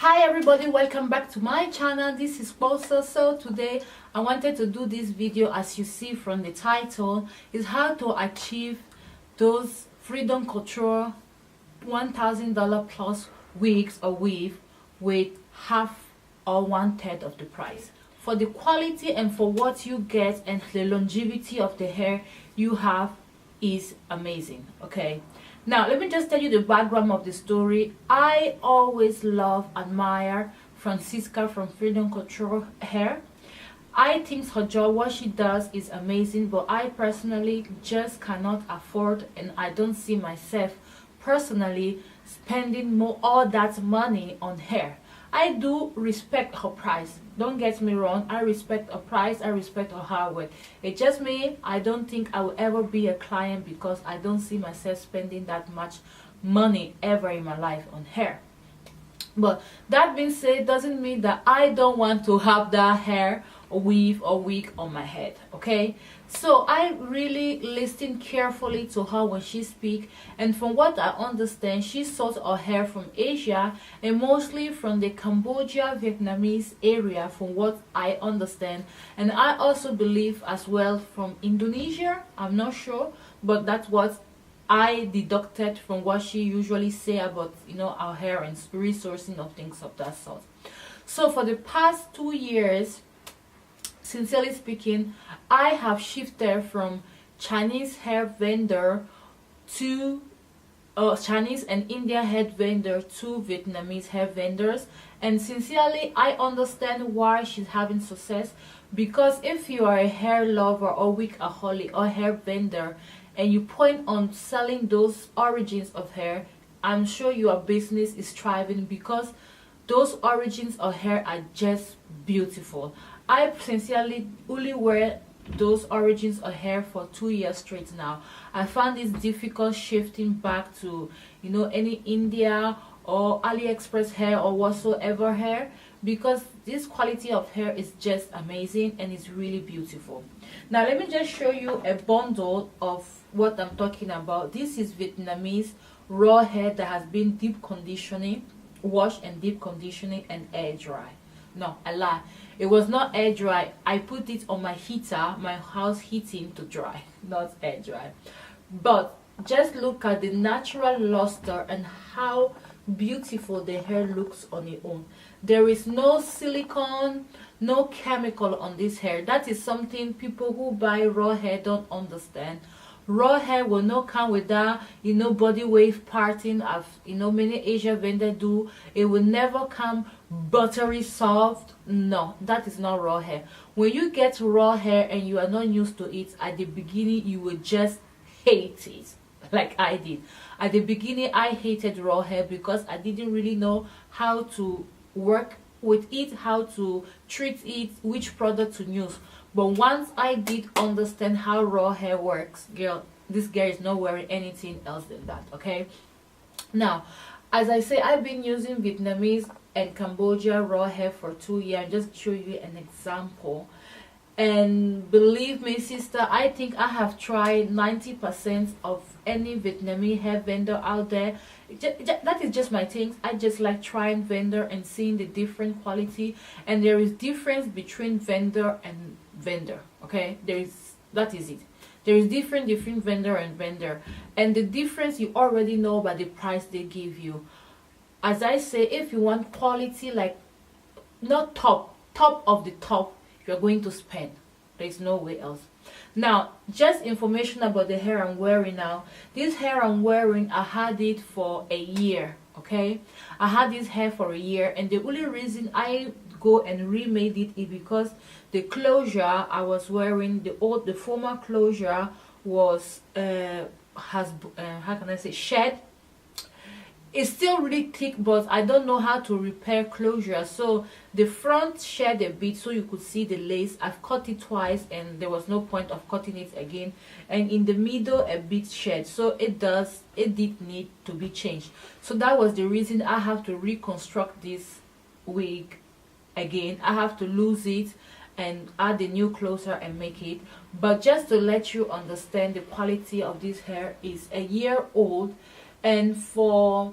Hi everybody, welcome back to my channel. This is Bosa. So today I wanted to do this video, as you see from the title, is how to achieve those Freedom Couture $1,000 plus wigs or weave with half or 1/3 of the price. For the quality and for what you get and the longevity of the hair you have is amazing. Okay, now let me just tell you the background of the story. I always love, admire Francisca from Freedom Couture Hair. I think her job, what she does, is amazing, but I personally just cannot afford, and I don't see myself personally spending all that money on hair. I do respect her price, don't get me wrong. I respect her price, I respect her hard work. It's just me, I don't think I will ever be a client because I don't see myself spending that much money ever in my life on hair. But that being said, doesn't mean that I don't want to have that hair or weave or wig on my head. Okay, so I really listen carefully to her when she speaks, and from what I understand, she sourced her hair from Asia and mostly from the Cambodia Vietnamese area, from what I understand. And I also believe as well from Indonesia, I'm not sure, but that's what I deducted from what she usually say about, you know, our hair and resourcing of things of that sort. So for the past 2 years, sincerely speaking, I have shifted from Chinese hair vendor to Chinese and Indian hair vendor to Vietnamese hair vendors. And sincerely, I understand why she's having success, because if you are a hair lover or wigaholic or hair vendor and you point on selling those origins of hair, I'm sure your business is thriving because those origins of hair are just beautiful. I sincerely only wear those origins of hair for 2 years straight now. I found it difficult shifting back to, you know, any India or AliExpress hair or whatsoever hair, because this quality of hair is just amazing and it's really beautiful. Now let me just show you a bundle of what I'm talking about. This is Vietnamese raw hair that has been deep conditioning, washed and deep conditioning and air dry. No, I lie, it was not air dry. I put it on my heater, my house heating, to dry, not air dry. But just look at the natural luster and how beautiful the hair looks on its own. There is no silicone, no chemical on this hair. That is something people who buy raw hair don't understand. Raw hair will not come with that, you know, body wave parting of, you know, many Asian vendors do. It will never come buttery soft. No, that is not raw hair. When you get raw hair and you are not used to it, at the beginning you will just hate it, like I did. At the beginning I hated raw hair because I didn't really know how to work with it, how to treat it, which product to use. But once I did understand how raw hair works, girl, this girl is not wearing anything else than that. Okay, now as I say, I've been using Vietnamese and Cambodia raw hair for 2 years. I'm just show you an example, and believe me sister, I think I have tried 90% of any Vietnamese hair vendor out there. That is just my thing. I just like trying vendor and seeing the different quality, and there is difference between vendor and vendor. Okay, that is it. There is different vendor and vendor, and the difference you already know by the price they give you. As I say, if you want quality, like not top of the top, you're going to spend. There's no way else. Now, just information about the hair I'm wearing now. This hair I'm wearing, I had it for a year. Okay, I had this hair for a year, and the only reason I go and remade it is because the closure I was wearing, the former closure was how can I say, shed. It's still really thick, but I don't know how to repair closure, so the front shed a bit so you could see the lace. I've cut it twice and there was no point of cutting it again, and in the middle a bit shed, so it did need to be changed. So that was the reason I have to reconstruct this wig again. I have to lose it and add a new closer and make it. But just to let you understand, the quality of this hair is a year old, and for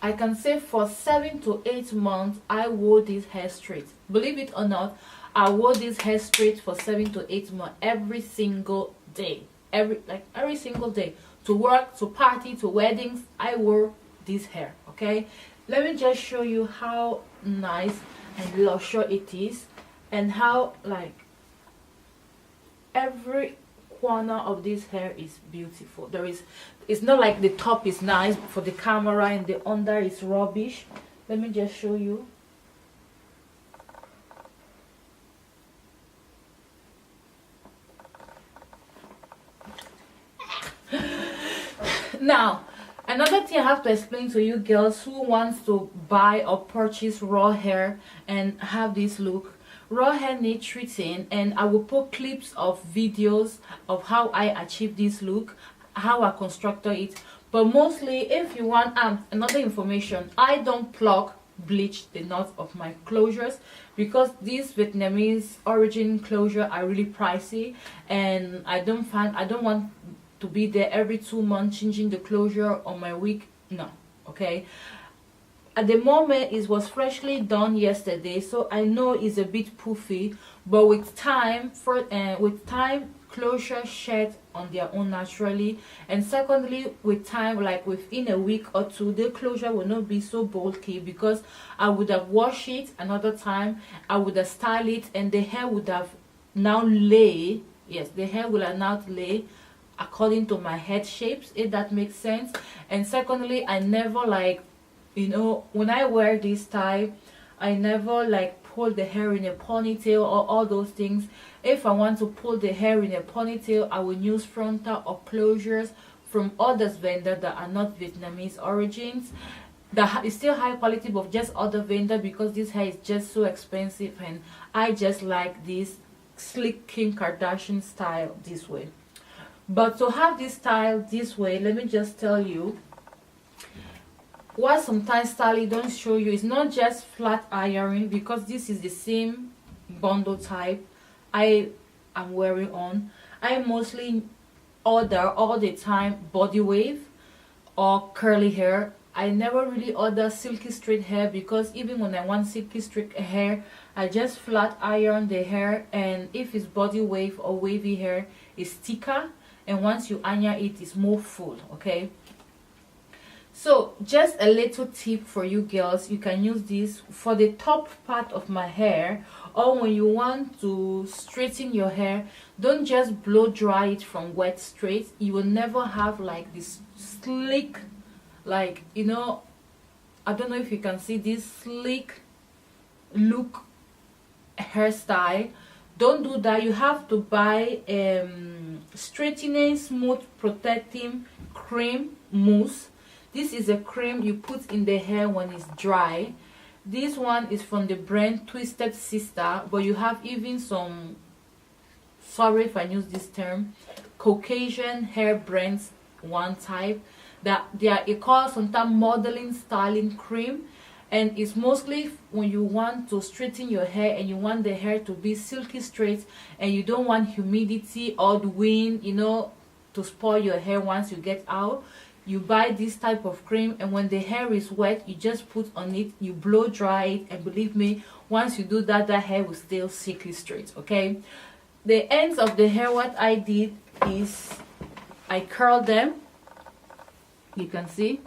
I can say for 7 to 8 months I wore this hair straight. Believe it or not, I wore this hair straight for 7 to 8 months every single day. Every single day. To work, to party, to weddings, I wore this hair. Okay, let me just show you how nice and luxurious it is, and how like every corner of this hair is beautiful. It's not like the top is nice for the camera and the under is rubbish. Let me just show you. Now, another thing I have to explain to you girls who wants to buy or purchase raw hair and have this look. Raw hair need treating, and I will put clips of videos of how I achieve this look, how I constructed it. But mostly, if you want another information, I don't pluck, bleach the knots of my closures, because these Vietnamese origin closure are really pricey, and I don't want to be there every 2 months changing the closure on my wig. No, okay. At the moment, it was freshly done yesterday, so I know it's a bit poofy, but with time, closure shed on their own naturally. And secondly, with time, like within a week or two, the closure will not be so bulky, because I would have washed it another time, I would have styled it, and the hair would have now lay. Yes, the hair will have now lay according to my head shapes, if that makes sense. And secondly, I never like, you know, when I wear this tie, I never like pull the hair in a ponytail or all those things. If I want to pull the hair in a ponytail, I will use frontal or closures from other vendors that are not Vietnamese origins. That is still high quality, but just other vendor, because this hair is just so expensive, and I just like this slick Kim Kardashian style this way. But to have this style this way, let me just tell you what sometimes styling don't show you. It's not just flat ironing, because this is the same bundle type I am wearing on. I mostly order all the time body wave or curly hair. I never really order silky straight hair, because even when I want silky straight hair, I just flat iron the hair, and if it's body wave or wavy hair, it's thicker, and once you iron it, it's more full. Okay, so just a little tip for you girls, you can use this for the top part of my hair, or when you want to straighten your hair. Don't just blow dry it from wet straight. You will never have like this slick, like, you know, I don't know if you can see this slick look hairstyle. Don't do that. You have to buy straightening smooth protecting cream mousse. This is a cream you put in the hair when it's dry. This one is from the brand Twisted Sister, but you have even some, sorry if I use this term, Caucasian hair brands, one type that they are called sometimes modeling styling cream, and it's mostly when you want to straighten your hair and you want the hair to be silky straight, and you don't want humidity or the wind, you know, to spoil your hair once you get out. You buy this type of cream, and when the hair is wet, you just put on it, you blow dry it, and believe me, once you do that, that hair will stay silky straight. Okay, the ends of the hair, what I did is I curled them. You can see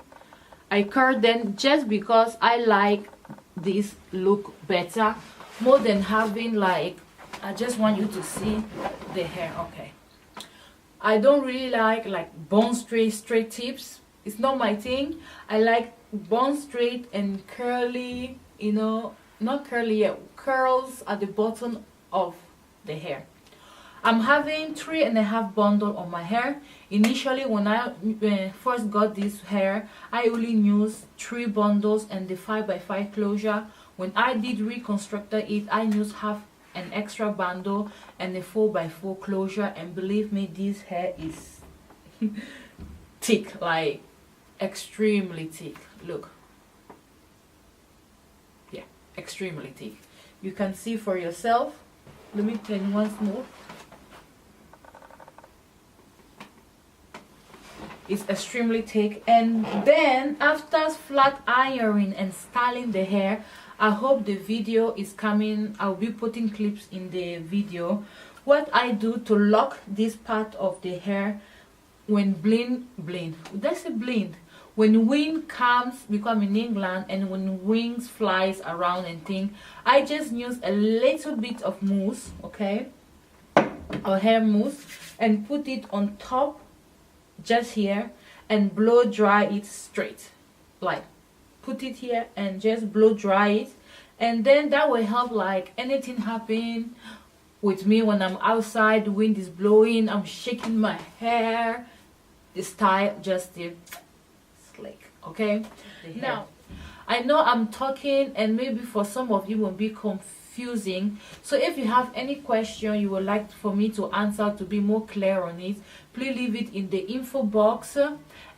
I curled them just because I like this look better, more than having like, I just want you to see the hair. Okay, I don't really like bone straight tips. It's not my thing. I like bone straight and curly, you know, not curly yet, curls at the bottom of the hair. I'm having 3.5 bundle on my hair. Initially, when I first got this hair, I only used 3 bundles and the 5x5 closure. When I did reconstruct it, I used half an extra bundle and a 4x4 closure, and believe me, this hair is thick, like extremely thick. Look, yeah, extremely thick. You can see for yourself. Let me tell you once more. It's extremely thick. And then after flat ironing and styling the hair, I hope the video is coming. I'll be putting clips in the video. What I do to lock this part of the hair when when wind comes, because I'm in England, and when wings flies around and thing, I just use a little bit of mousse, okay, or hair mousse, and put it on top just here and blow dry it straight. Like put it here and just blow dry it, and then that will help. Like anything happen with me when I'm outside, the wind is blowing, I'm shaking my hair, the style just still slick, okay. Now I know I'm talking and maybe for some of you will be confusing, so if you have any question you would like for me to answer to be more clear on it, please leave it in the info box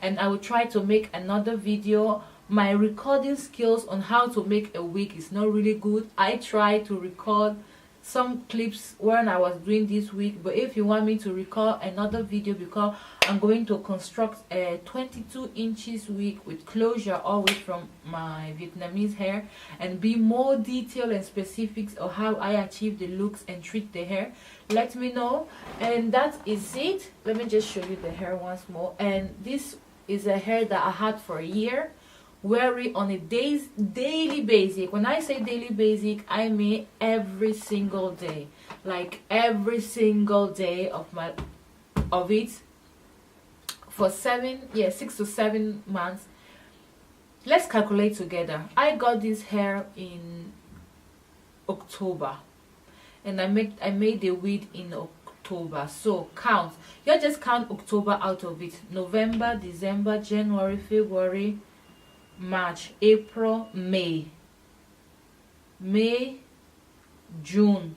and I will try to make another video. My recording skills on how to make a wig is not really good. I try to record some clips when I was doing this wig, but if you want me to record another video, because I'm going to construct a 22 inches wig with closure always from my Vietnamese hair, and be more detailed and specifics of how I achieve the looks and treat the hair, let me know. And that is it. Let me just show you the hair once more. And this is a hair that I had for a year, wearing on a daily basic. When I say daily basic, I mean every single day, like every single day of it for 6 to 7 months. Let's calculate together. I got this hair in October and I made the wig in October, so count, you just count October out of it. November, December, January, February, March, April, May, June,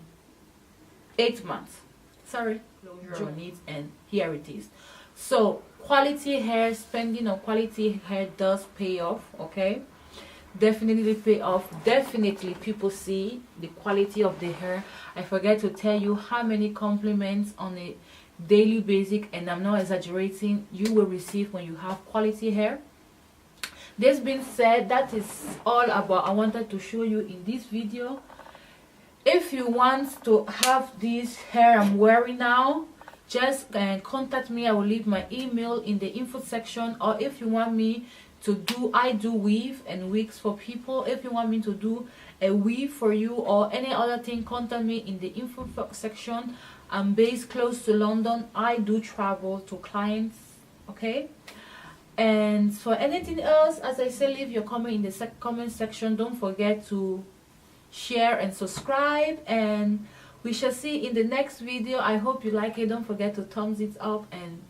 8 months. Sorry, closure on it, and here it is. So quality hair, spending on quality hair does pay off, okay, definitely pay off. Definitely people see the quality of the hair. I forget to tell you how many compliments on a daily basic, and I'm not exaggerating, you will receive when you have quality hair. This being said, that is all about I wanted to show you in this video. If you want to have this hair I'm wearing now, just contact me. I will leave my email in the info section. Or if you want me to do, I do weave and wigs for people. If you want me to do a weave for you or any other thing, contact me in the info section. I'm based close to London. I do travel to clients, okay. And for anything else, as I say, leave your comment in the comment section. Don't forget to share and subscribe, and we shall see in the next video. I hope you like it. Don't forget to thumbs it up, and